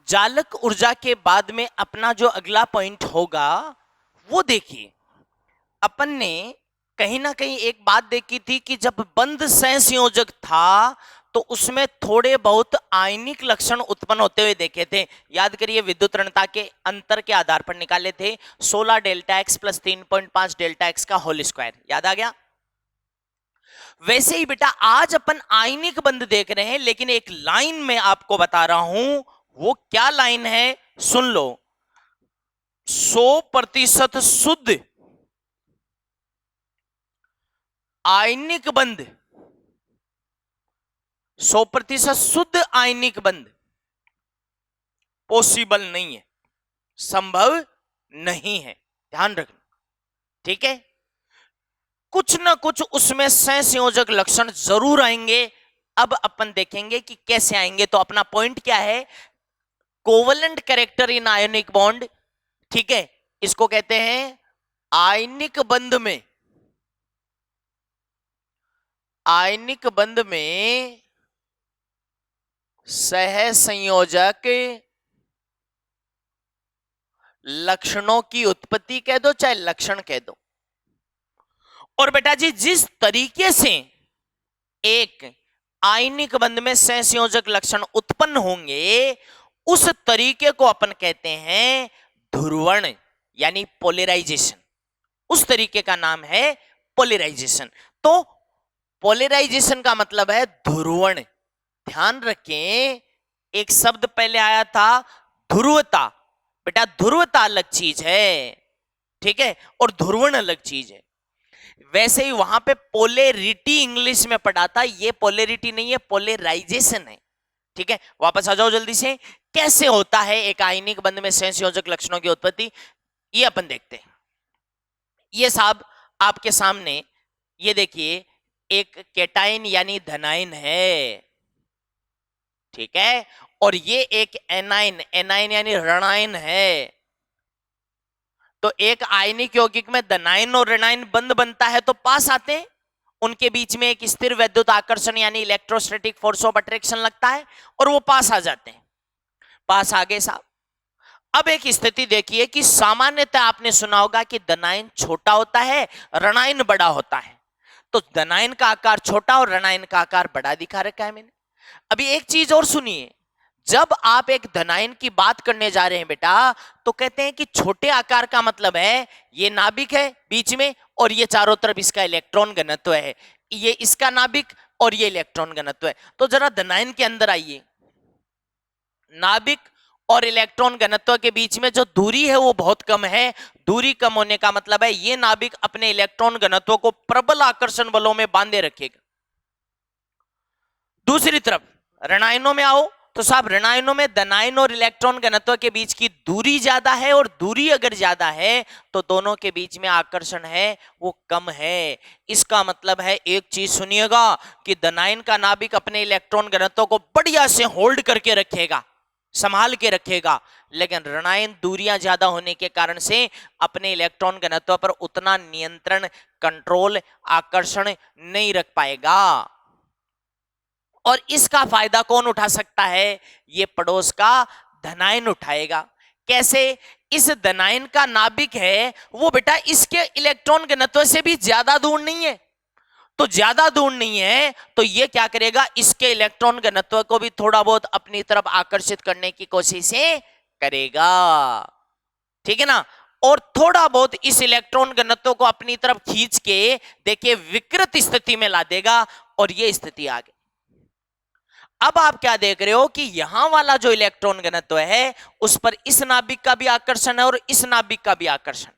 जालक ऊर्जा के बाद में अपना जो अगला पॉइंट होगा वो देखिए, अपन ने कहीं ना कहीं एक बात देखी थी कि जब बंद सहसंयोजक था तो उसमें थोड़े बहुत आयनिक लक्षण उत्पन्न होते हुए देखे थे। याद करिए, विद्युत ऋणता के अंतर के आधार पर निकाले थे, 16 delta x plus 3.5 delta x का होल स्क्वायर। याद आ गया? वैसे ही बेटा आज अपन आयनिक बंध देख रहे हैं, लेकिन एक लाइन में आपको बता रहा हूं, वो क्या लाइन है सुन लो। 100% शुद्ध आयनिक बंध, 100% शुद्ध आयनिक बंध पॉसिबल नहीं है, संभव नहीं है, ध्यान रखना। ठीक है, कुछ ना कुछ उसमें सहसंयोजक लक्षण जरूर आएंगे। अब अपन देखेंगे कि कैसे आएंगे। तो अपना पॉइंट क्या है? Covalent character in ionic bond. ठीक है, इसको कहते हैं आयनिक बंध में, आयनिक बंध में सहसंयोजक लक्षणों की उत्पत्ति कह दो चाहे लक्षण कह दो। और बेटा जी जिस तरीके से एक आयनिक बंध में सहसंयोजक लक्षण उत्पन्न होंगे उस तरीके को अपन कहते हैं ध्रुवण, यानी पोलराइजेशन। उस तरीके का नाम है पोलराइजेशन। तो पोलराइजेशन का मतलब है ध्रुवण। ध्यान रखें, एक शब्द पहले आया था ध्रुवता। बेटा ध्रुवता अलग चीज है, ठीक है, और ध्रुवण अलग चीज है। वैसे ही वहां पे पोलेरिटी इंग्लिश में पढ़ा था, ये पोलेरिटी नहीं है, पोलराइजेशन है। ठीक है, वापस आ जाओ जल्दी से। कैसे होता है एक आयनिक बंध में सहसंयोजक लक्षणों की उत्पत्ति, ये अपन देखते हैं। ये साहब आपके सामने ये देखिए, एक केटाइन यानी धनायन है, ठीक है, और ये एक एनाइन, एनाइन यानी ऋणायन है। तो एक आयनिक यौगिक में धनायन और ऋणायन बंध बनता है तो पास आते हैं, उनके बीच में एक स्थिर वैद्युत आकर्षण यानी इलेक्ट्रोस्टैटिक फोर्स ऑफ अट्रैक्शन लगता है और वो पास आ जाते हैं। पास आ गए साहब। अब एक स्थिति देखिए कि सामान्यतः आपने सुना होगा कि धनायन छोटा होता है, ऋणायन बड़ा होता है। तो धनायन का आकार छोटा और ऋणायन का आकार बड़ा दिखा रखा है मैंने। अभी एक चीज और सुनिए, जब आप एक धनायन की बात करने जा रहे हैं बेटा, तो कहते हैं कि छोटे आकार का मतलब है ये नाभिक है बीच में और ये चारों तरफ इसका इलेक्ट्रॉन घनत्व है, ये इसका नाभिक और ये इलेक्ट्रॉन घनत्व है। तो जरा धनायन के अंदर आइए, नाभिक और इलेक्ट्रॉन घनत्व के बीच में जो दूरी है वो बहुत कम है। दूरी कम होने का मतलब है ये नाभिक अपने इलेक्ट्रॉन घनत्व को प्रबल आकर्षण बलों में बांधे रखेगा। दूसरी तरफ ऋणायनों में आओ तो साहब, ऋणायनों में धनायन और इलेक्ट्रॉन घनत्व के बीच की दूरी ज्यादा है, और दूरी अगर ज्यादा है तो दोनों के बीच में आकर्षण है वो कम है। इसका मतलब है, एक चीज सुनिएगा, कि धनायन का नाभिक अपने इलेक्ट्रॉन घनत्व को बढ़िया से होल्ड करके रखेगा, संभाल के रखेगा, लेकिन ऋणायन दूरियां ज्यादा होने के कारण से अपने इलेक्ट्रॉन घनत्व पर उतना नियंत्रण, कंट्रोल, आकर्षण नहीं रख पाएगा। और इसका फायदा कौन उठा सकता है? ये पड़ोस का धनायन उठाएगा। कैसे? इस धनायन का नाभिक है वो बेटा इसके इलेक्ट्रॉन घनत्व से भी ज्यादा दूर नहीं है, तो ज्यादा दूर नहीं है तो ये क्या करेगा, इसके इलेक्ट्रॉन घनत्व को भी थोड़ा बहुत अपनी तरफ आकर्षित करने की कोशिश करेगा, ठीक है ना, और थोड़ा बहुत इस इलेक्ट्रॉन घनत्व को अपनी तरफ खींच के देखिए विकृत स्थिति में ला देगा, और ये स्थिति आ गई। अब आप क्या देख रहे हो कि यहां वाला जो इलेक्ट्रॉन घनत्व है उस पर इस नाभिक का भी आकर्षण है और इस नाभिक का भी आकर्षण,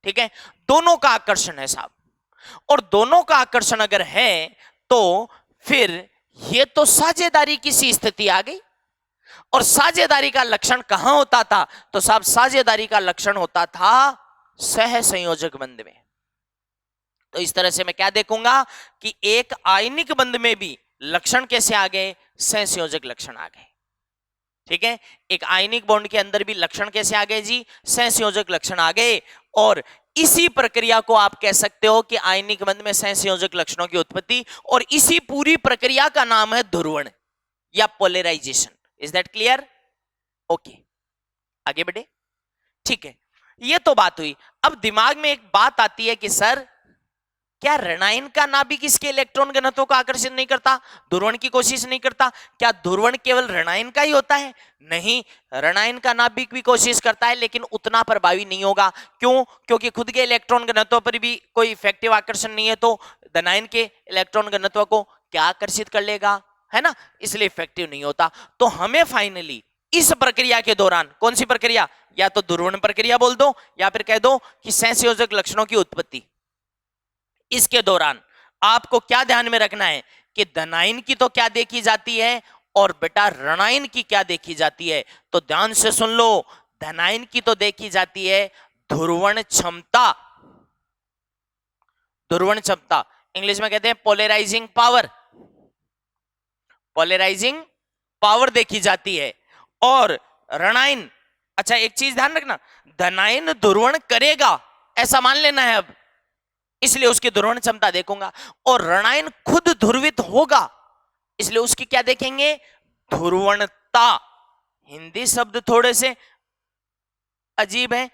ठीक है, दोनों का आकर्षण है साहब। और दोनों का आकर्षण अगर है तो फिर ये तो साझेदारी की सी स्थिति आ गई। और साझेदारी का लक्षण कहां होता था? तो साहब साझेदारी का लक्षण होता था सहसंयोजक बंध में। तो इस तरह से मैं क्या देखूंगा कि एक आयनिक बंध में भी लक्षण कैसे आ गए? सहसंयोजक लक्षण आ गए, ठीक है। एक आयनिक बॉन्ड के अंदर भी लक्षण कैसे आ गए जी? सहसंयोजक लक्षण आ गए। और इसी प्रक्रिया को आप कह सकते हो कि आयनिक बंध में सहसंयोजक लक्षणों की उत्पत्ति, और इसी पूरी प्रक्रिया का नाम है ध्रुवण या polarisation. Is that clear? Okay, आगे बढ़े। ठीक है, ये तो बात हुई। अब दिमाग में एक बात आती है कि सर क्या ऋणायन का नाभिक इसके इलेक्ट्रॉन घनत्व को आकर्षित नहीं करता, ध्रुवण की कोशिश नहीं करता? क्या ध्रुवण केवल ऋणायन का ही होता है? नहीं, ऋणायन का नाभिक भी कोशिश करता है लेकिन उतना प्रभावी नहीं होगा। क्यों? क्योंकि खुद के इलेक्ट्रॉन घनत्व पर भी कोई इफेक्टिव आकर्षण नहीं है, तो धनायन के इलेक्ट्रॉन घनत्व को क्या आकर्षित कर लेगा, है ना, इसलिए इफेक्टिव नहीं होता। तो हमें फाइनली इस प्रक्रिया के दौरान, कौन सी प्रक्रिया, या तो ध्रुवण प्रक्रिया बोल दो या फिर कह दो कि सहसंयोजक लक्षणों की उत्पत्ति, इसके दौरान आपको क्या ध्यान में रखना है कि धनायन की तो क्या देखी जाती है और बेटा ऋणायन की क्या देखी जाती है। तो ध्यान से सुन लो, धनायन की तो देखी जाती है ध्रुवण क्षमता, ध्रुवण क्षमता इंग्लिश में कहते हैं पोलराइजिंग पावर, पोलराइजिंग पावर देखी जाती है। और ऋणायन, अच्छा एक चीज ध्यान रखना, धनायन ध्रुवण करेगा ऐसा मान लेना है अब, इसलिए उसकी ध्रुवण क्षमता देखूंगा। और ऋणायन खुद ध्रुवित होगा, इसलिए उसकी क्या देखेंगे, ध्रुवणता। हिंदी शब्द थोड़े से अजीब है,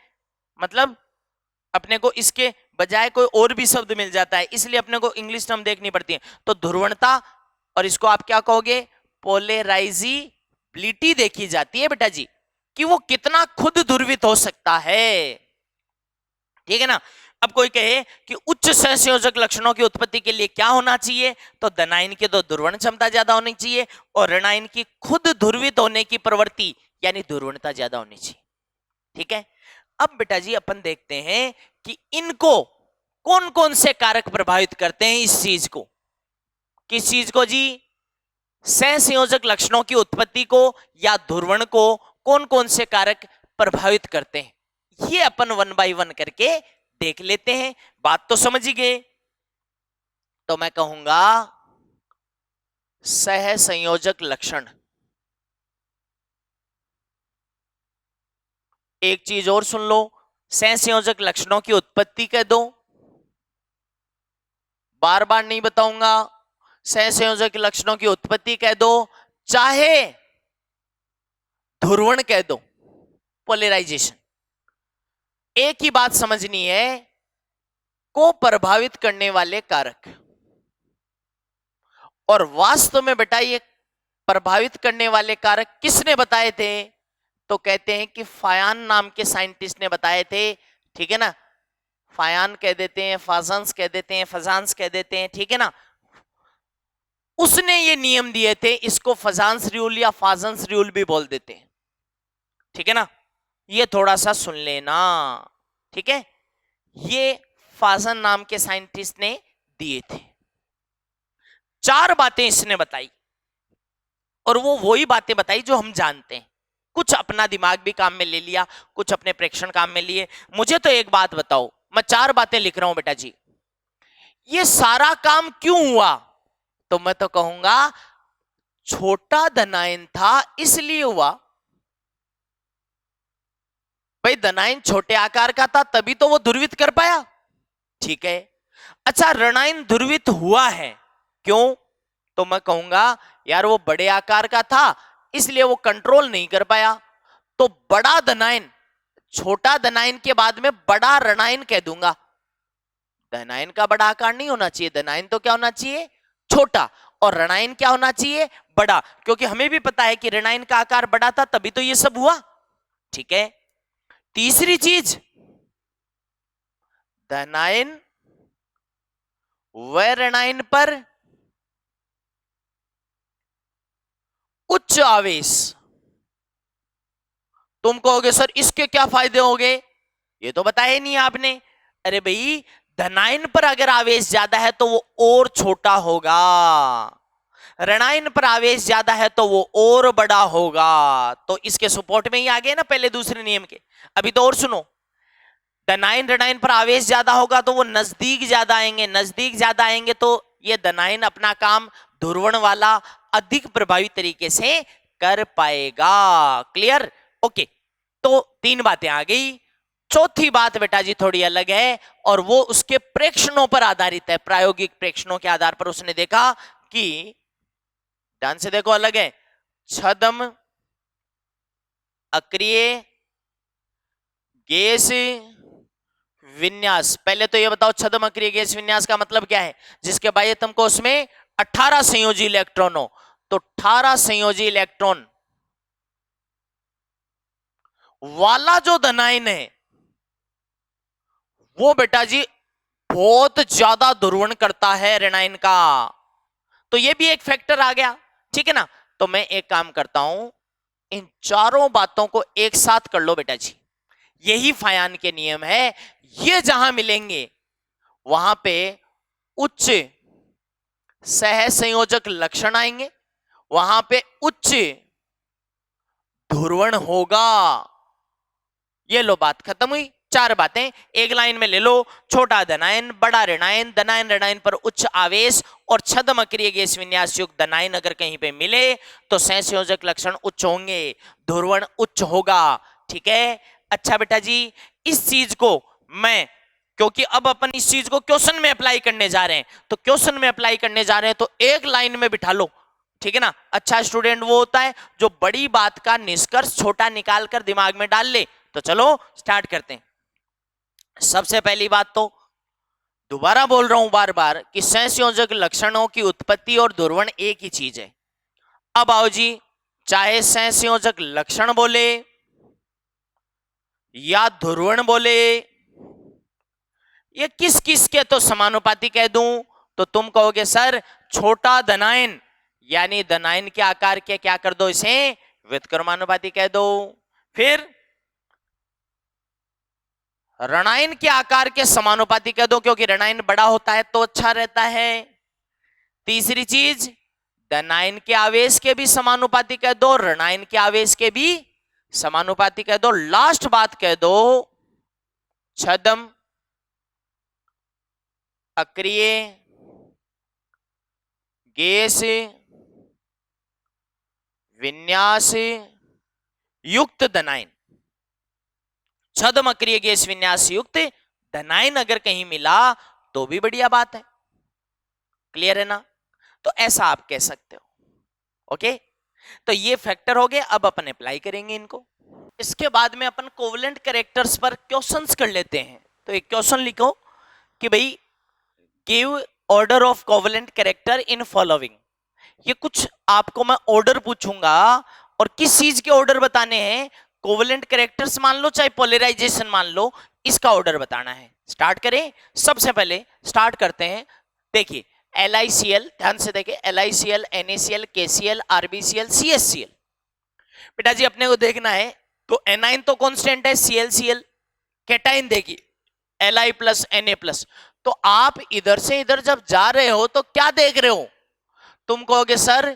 मतलब अपने को इसके बजाय कोई और भी शब्द मिल जाता है, इसलिए अपने को इंग्लिश टर्म देखनी पड़ती है। तो ध्रुवणता, और इसको आप क्या कहोगे, पोलराइजिबिलिटी देखी जाती है बेटा जी, कि वो कितना खुद ध्रुवित हो सकता है। ठीक है ना। अब कोई कहे कि उच्च सहसंयोजक लक्षणों की उत्पत्ति के लिए क्या होना चाहिए, तो धनायन की तो ध्रुवण क्षमता ज्यादा होनी चाहिए और ऋणायन की खुद ध्रुवित होने की प्रवृत्ति यानी ध्रुवणता ज्यादा होनी चाहिए। ठीक है। अब बेटा जी अपन देखते हैं कि इनको कौन कौन से कारक प्रभावित करते हैं, इस चीज को, किस चीज को जी, सहसंयोजक लक्षणों की उत्पत्ति को या ध्रुवण को कौन कौन से कारक प्रभावित करते हैं, ये अपन 1 बाय 1 करके देख लेते हैं। बात तो समझ ही गए। तो मैं कहूंगा सहसंयोजक लक्षण। एक चीज और सुन लो, सहसंयोजक लक्षणों की उत्पत्ति कह दो, बार बार नहीं बताऊंगा, सहसंयोजक लक्षणों की उत्पत्ति कह दो, चाहे ध्रुवण कह दो, पोलराइजेशन। एक ही बात समझनी है, को प्रभावित करने वाले कारक। और वास्तव में बेटा ये प्रभावित करने वाले कारक किसने बताए थे, तो कहते हैं कि फायान नाम के साइंटिस्ट ने बताए थे। ठीक है ना, फायान कह देते हैं, फाजांस कह देते हैं, फजांस कह देते हैं, ठीक है ना। उसने ये नियम दिए थे, इसको फजांस रूल या फाजांस रूल भी बोल देते हैं। ठीक है ना, ये थोड़ा सा सुन लेना। ठीक है, ये फाजन नाम के साइंटिस्ट ने दिए थे। 4 बातें इसने बताई और वो वही बातें बताई जो हम जानते हैं, कुछ अपना दिमाग भी काम में ले लिया, कुछ अपने प्रेक्षण काम में लिए। मुझे तो एक बात बताओ, मैं 4 बातें लिख रहा हूं बेटा जी, ये सारा काम क्यों हुआ, तो मैं तो कहूंगा छोटा धनायन था इसलिए हुआ। भाई धनायन छोटे आकार का था तभी तो वो ध्रुवित कर पाया। ठीक है, अच्छा ऋणायन ध्रुवित हुआ है क्यों, तो मैं कहूंगा यार वो बड़े आकार का था इसलिए वो कंट्रोल नहीं कर पाया। तो बड़ा धनायन, छोटा धनायन के बाद में बड़ा ऋणायन कह दूंगा। धनायन का बड़ा आकार नहीं होना चाहिए, धनायन तो क्या होना चाहिए, छोटा, और ऋणायन क्या होना चाहिए, बड़ा, क्योंकि हमें भी पता है कि ऋणायन का आकार बड़ा था तभी तो ये सब हुआ। ठीक है, तीसरी चीज, धनायन व ऋणायन पर उच्च आवेश। तुम कहोगे सर इसके क्या फायदे हो गए, ये तो बताया नहीं आपने। अरे भाई धनायन पर अगर आवेश ज्यादा है तो वो और छोटा होगा, ऋणायन पर आवेश ज्यादा है तो वो और बड़ा होगा। तो इसके सपोर्ट में ही आ गए ना पहले दूसरे नियम के। अभी तो और सुनो, धनायन ऋणायन पर आवेश ज्यादा होगा तो वो नजदीक ज्यादा आएंगे, नजदीक ज्यादा आएंगे तो ये धनायन अपना काम ध्रुवण वाला अधिक प्रभावी तरीके से कर पाएगा। Clear, okay. तो 3 बातें आ गई। चौथी बात बेटा जी थोड़ी अलग है और वो उसके प्रेक्षणों पर आधारित है, प्रायोगिक प्रेक्षणों के आधार पर उसने देखा कि, ध्यान से देखो अलग है, छद्म अक्रिय गैस विन्यास। पहले तो ये बताओ छद्म अक्रिय गैस विन्यास का मतलब क्या है? जिसके बाह्यतम कोश में 18 संयोजी इलेक्ट्रॉन हो। तो 18 संयोजी इलेक्ट्रॉन वाला जो धनायन है वो बेटा जी बहुत ज्यादा ध्रुवण करता है ऋणायन का। तो ये भी एक फैक्टर आ गया, ठीक है ना। तो मैं एक काम करता हूं, इन चारों बातों को एक साथ कर लो बेटा जी। यही फायान के नियम है। ये जहां मिलेंगे वहां पे उच्च सहसंयोजक लक्षण आएंगे, वहां पे उच्च ध्रुवण होगा। ये लो बात खत्म हुई। चार बातें एक लाइन में ले लो। छोटा धनायन, बड़ा ऋणायन, धनायन ऋणायन पर उच्च आवेश और छद्म अक्रिय गैस विन्यास युक्त धनायन अगर कहीं पे मिले तो सहसंयोजक लक्षण उच्च होंगे, ध्रुवण उच्च होगा। ठीक है। अच्छा बेटा जी, इस चीज को मैं, क्योंकि अब अपन इस चीज को क्वेश्चन में अप्लाई करने जा रहे हैं, तो क्वेश्चन में अप्लाई करने जा रहे हैं तो एक लाइन में बिठा लो, ठीक है ना। अच्छा स्टूडेंट वो होता है जो बड़ी बात का निष्कर्ष छोटा निकाल कर दिमाग में डाल ले। तो चलो स्टार्ट करते हैं। सबसे पहली बात तो दोबारा बोल रहा हूं बार बार कि सहसंयोजक लक्षणों की उत्पत्ति और ध्रुवण एक ही चीज है। अब आओ जी, चाहे सहसंयोजक लक्षण बोले या ध्रुवण बोले, ये किस किस के तो समानुपाती कह दूं तो तुम कहोगे सर छोटा धनायन यानी धनायन के आकार के क्या कर दो, इसे व्युत्क्रमानुपाती कह दो। फिर ऋणायन के आकार के समानुपाती कह दो, क्योंकि ऋणायन बड़ा होता है तो अच्छा रहता है। तीसरी चीज, धनायन के आवेश के भी समानुपाती कह दो, ऋणायन के आवेश के भी समानुपाती कह दो। लास्ट बात कह दो छद्म अक्रिय गैस विन्यास युक्त धनायन, छद्म अक्रिय गैस विन्यास युक्त धनायन अगर कहीं मिला तो भी बढ़िया बात है। क्लियर है ना। तो ऐसा आप कह सकते हो। ओके, तो ये फैक्टर हो गए। अब अपन अप्लाई करेंगे इनको। इसके बाद में अपन कोवेलेंट कैरेक्टर्स पर क्वेश्चंस कर लेते हैं। तो एक क्वेश्चन लिखो कि भाई give order of covalent character in following. ये कुछ आपको मैं ऑर्डर पूछूंगा और किस चीज के ऑर्डर बताने हैं, कोवेलेंट कैरेक्टर्स मान लो चाहे पोलराइजेशन मान लो, इसका ऑर्डर बताना है। स्टार्ट करें। सबसे पहले स्टार्ट करते हैं। देखिए LiCl, ध्यान से देखिए LiCl, NaCl, KCl, RbCl, CHCl। बेटा जी अपने को देखना है तो एनाइन तो कांस्टेंट है, ClCl। कैटाइन देखिए Li प्लस Na प्लस। तो आप इधर से इधर जब जा रहे हो तो क्या देख रहे हो, तुम कहोगे सर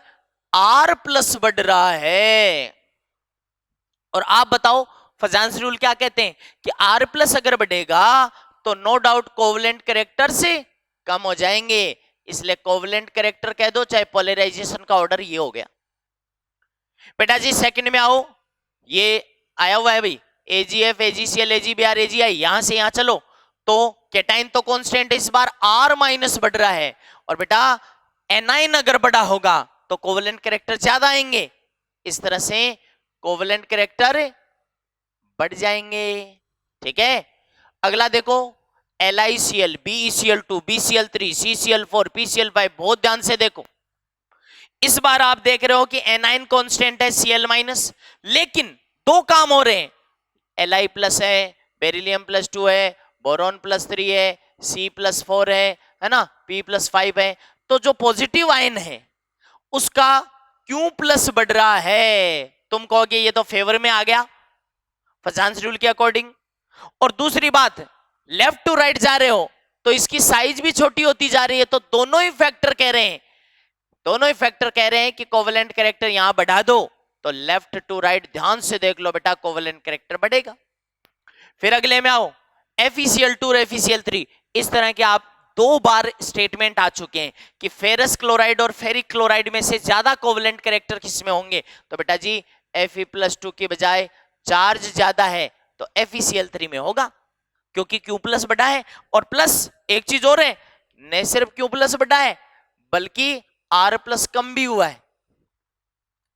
R प्लस बढ़ रहा है। और आप बताओ फजांस रूल क्या कहते हैं कि R प्लस अगर बढ़ेगा तो नो डाउट कोवेलेंट कैरेक्टर से कम हो जाएंगे, इसलिए कोवेलेंट कैरेक्टर कह दो चाहे पोलराइजेशन का ऑर्डर ये हो गया। बेटा जी सेकंड में आओ, ये आया हुआ है भाई AgF, AgCl, AgBr, AgI, यहां से यहां चलो तो कैटाइन तो कांस्टेंट है, इस बार R माइनस बढ़ रहा है। और बेटा एनाइन अगर बड़ा होगा तो कोवेलेंट कैरेक्टर ज्यादा आएंगे, इस तरह से कोवेलेंट कैरेक्टर बढ़ जाएंगे। ठीक है। अगला देखो LiCl, BeCl2, BCl3, CCl4, PCl5। बहुत ध्यान से देखो, इस बार आप देख रहे हो कि एनाइन कांस्टेंट है Cl माइनस, लेकिन दो काम हो रहे हैं, Li प्लस है, बेरिलियम प्लस 2 है, बोरॉन प्लस 3 है, C प्लस 4 है ना, P प्लस 5 है। तो जो पॉजिटिव आयन है उसका Q प्लस बढ़ रहा है। तुम कहोगे ये तो फेवर में आ गया फजांस रूल के अकॉर्डिंग। और दूसरी बात, लेफ्ट टू राइट जा रहे हो तो इसकी साइज भी छोटी होती जा रही है। तो दोनों ही फैक्टर कह रहे हैं कि कोवेलेंट कैरेक्टर यहां बढ़ा दो तो लेफ्ट टू राइट ध्यान से देख लो बेटा, कोवेलेंट कैरेक्टर बढ़ेगा। फिर अगले में आओ FeCl2 और FeCl3। इस तरह के आप दो बार स्टेटमेंट आ चुके हैं कि फेरस क्लोराइड और फेरिक क्लोराइड में से ज्यादा कोवेलेंट कैरेक्टर किसमें होंगे, तो बेटा जी Fe+2 की बजाय चार्ज ज्यादा है तो FeCl3 में होगा, क्योंकि Q प्लस बढ़ा है। और प्लस एक चीज और है, न सिर्फ Q प्लस बढ़ा है बल्कि R प्लस कम भी हुआ है।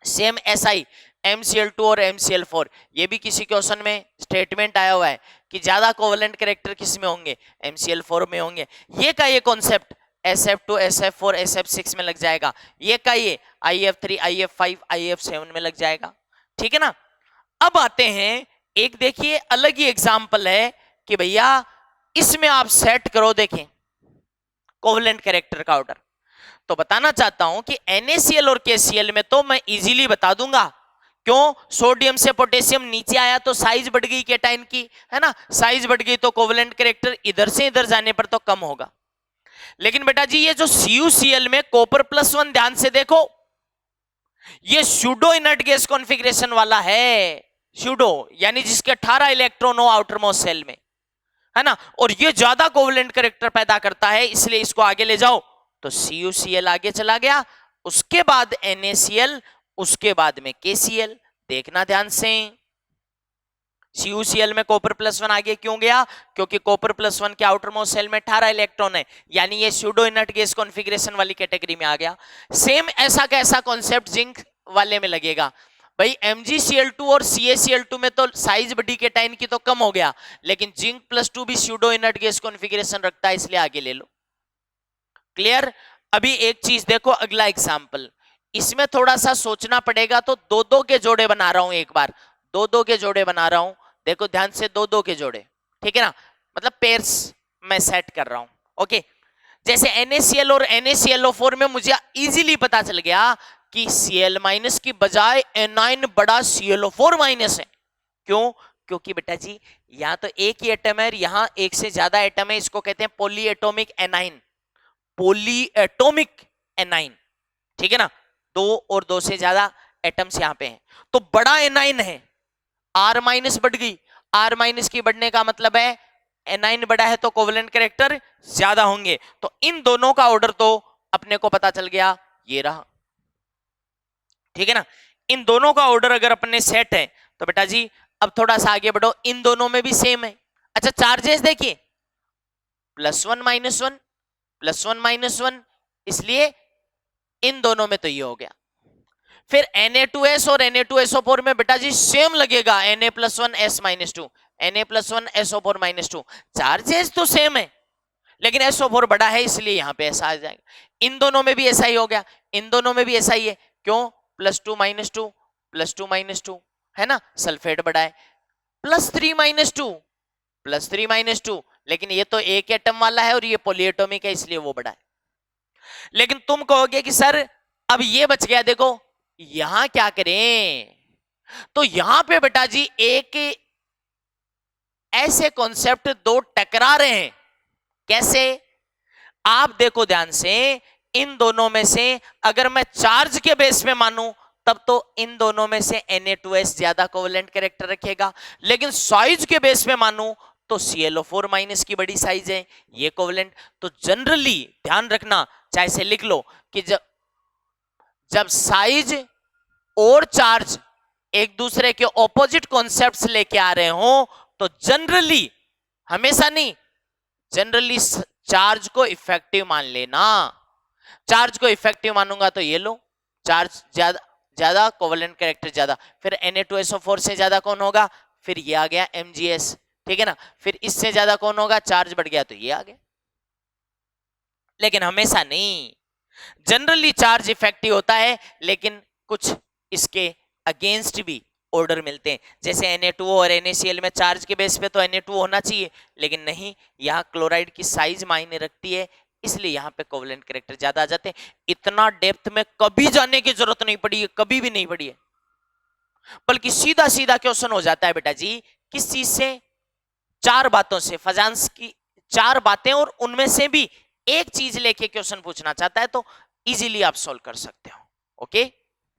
सेम SI, MCl2 और MCl4, ये भी किसी क्वेश्चन में स्टेटमेंट आया हुआ है कि ज्यादा कोवेलेंट कैरेक्टर किस में होंगे, MCl4 में होंगे। ये का ये कॉन्सेप्ट SF2 SF4 SF6 में लग जाएगा, ये का ये IF3 IF5 IF7 में लग जाएगा, ठीक है ना। अब आते हैं एक, देखिए अलग ही एग्जाम्पल है कि भैया इसमें आप सेट करो, देखें कोवेलेंट कैरेक्टर का ऑर्डर। तो बताना चाहता हूं कि NaCl और KCl में तो मैं इजीली बता दूंगा, क्यों, सोडियम से पोटेशियम नीचे आया तो साइज बढ़ गई केटाइन की, है ना, साइज बढ़ गई तो कोवेलेंट कैरेक्टर इधर से इधर जाने पर तो कम होगा। लेकिन बेटा जी ये जो CuCl में कॉपर +1, ध्यान से देखो, ये स्यूडो इनर्ट गैस कॉन्फ़िगरेशन वाला है, स्यूडो यानी जिसके 18 इलेक्ट्रॉन हो आउटर मोस्ट सेल में, है ना, और ये ज्यादा कोवेलेंट कैरेक्टर पैदा करता है, इसलिए इसको आगे ले जाओ तो CuCl आगे चला गया, उसके बाद NaCl, उसके बाद में KCl। देखना ध्यान से, CuCl में कॉपर +1 आगे क्यों गया, क्योंकि कॉपर +1 के आउटर मोस्ट सेल में 18 इलेक्ट्रॉन है, यानी ये स्यूडो इनर्ट गैस कॉन्फ़िगरेशन वाली कैटेगरी में आ गया। सेम ऐसा कैसा कॉन्सेप्ट जिंक वाले में लगेगा, भाई MgCl2 और CaCl2 में तो साइज बड़ी केटाइन की तो कम हो गया, लेकिन जिंक +2 भी स्यूडो इनर्ट गैस कॉन्फ़िगरेशन रखता है, इसलिए आगे ले लो। क्लियर। अभी एक चीज देखो, अगला एग्जाम्पल, इसमें थोड़ा सा सोचना पड़ेगा, तो दो दो के जोड़े बना रहा हूं, एक बार दो दो के जोड़े बना रहा हूं, देखो ध्यान से, दो दो के जोड़े, ठीक है ना, मतलब पेयर्स मैं सेट कर रहा हूं। ओके, जैसे NaCl और NaClO4 में मुझे इजीली पता चल गया कि Cl- की बजाय एनाइन बड़ा ClO4- है। क्यों, क्योंकि बेटा जी यहां तो एक ही एटम है, यहां एक से ज्यादा एटम है, इसको कहते हैं पॉलीएटॉमिक एनाइन, पॉलीएटॉमिक एनाइन, ठीक है ना, दो और दो से ज्यादा एटम्स यहां पे हैं, तो बड़ा एनाइन है, R- बढ़ गई, R- की बढ़ने का मतलब है एनाइन बड़ा है तो कोवेलेंट कैरेक्टर ज्यादा होंगे, तो इन दोनों का ऑर्डर तो अपने को पता चल गया, ये रहा, ठीक है ना। इन दोनों का ऑर्डर अगर अपने सेट है तो बेटा जी अब थोड़ा सा आगे बढ़ो, इन दोनों में भी सेम है। अच्छा, चार्जेस देखिए, +1 -1 +1 -1, इसलिए इन दोनों में तो ये हो गया। फिर Na2S और Na2SO4 में बेटा जी सेम लगेगा, Na+1 S-2 Na+1 SO4 -2, charges तो सेम है लेकिन SO4 बड़ा है, इसलिए यहां पे ऐसा आ जाएगा। इन दोनों में भी ऐसा ही हो गया, इन दोनों में भी ऐसा ही है, क्यों, +2 -2 +2 -2, है ना, सल्फेट बड़ा है, +3 -2 +3 -2, लेकिन ये तो एक एटम वाला है और ये पॉलीएटॉमिक है, इसलिए वो बड़ा है। लेकिन तुम कहोगे कि सर अब ये बच गया, देखो यहां क्या करें, तो यहां पे बेटा जी एक ऐसे कॉन्सेप्ट दो टकरा रहे हैं, कैसे, आप देखो ध्यान से, इन दोनों में से अगर मैं चार्ज के बेस पे मानूं तब तो इन दोनों में से Na2S ज्यादा कोवेलेंट कैरेक्टर रखेगा, लेकिन साइज के बेस पे मानूं तो ClO4- की बड़ी साइज है, ये कोवेलेंट। तो जनरली ध्यान रखना, चाहे से लिख लो कि जब साइज और चार्ज एक दूसरे के ऑपोजिट कॉन्सेप्ट्स लेके आ रहे हो तो जनरली, हमेशा नहीं, जनरली चार्ज को इफेक्टिव मान लेना। चार्ज को इफेक्टिव मानूंगा तो ये लो, चार्ज ज्यादा ज्यादा कोवेलेंट कैरेक्टर ज्यादा, फिर Na2SO4 से ज्यादा कौन होगा, फिर ये आ गया Mgs, ठीक है ना, फिर इससे ज्यादा कौन होगा, चार्ज बढ़ गया तो ये आ गया। लेकिन हमेशा नहीं, जनरली चार्ज इफेक्टिव होता है, लेकिन कुछ इसके अगेंस्ट भी ऑर्डर मिलते हैं, जैसे Na2 और NaCl में चार्ज के बेस पे तो Na2 होना चाहिए, लेकिन नहीं, यहाँ क्लोराइड की साइज मायने रखती है, इसलिए यहाँ पे कोवेलेंट कैरेक्टर ज्यादा आ जाते हैं। इतना डेप्थ में कभी जाने की जरूरत नहीं पड़ी है, कभी भी नहीं पड़ी है, बल्कि सीधा सीधा क्वेश्चन हो जाता है बेटा जी, किस चीज से, चार बातों से, फजांस की चार बातें और उनमें से भी एक चीज लेके क्वेश्चन पूछना चाहता है तो इजीली आप सॉल्व कर सकते हो। ओके।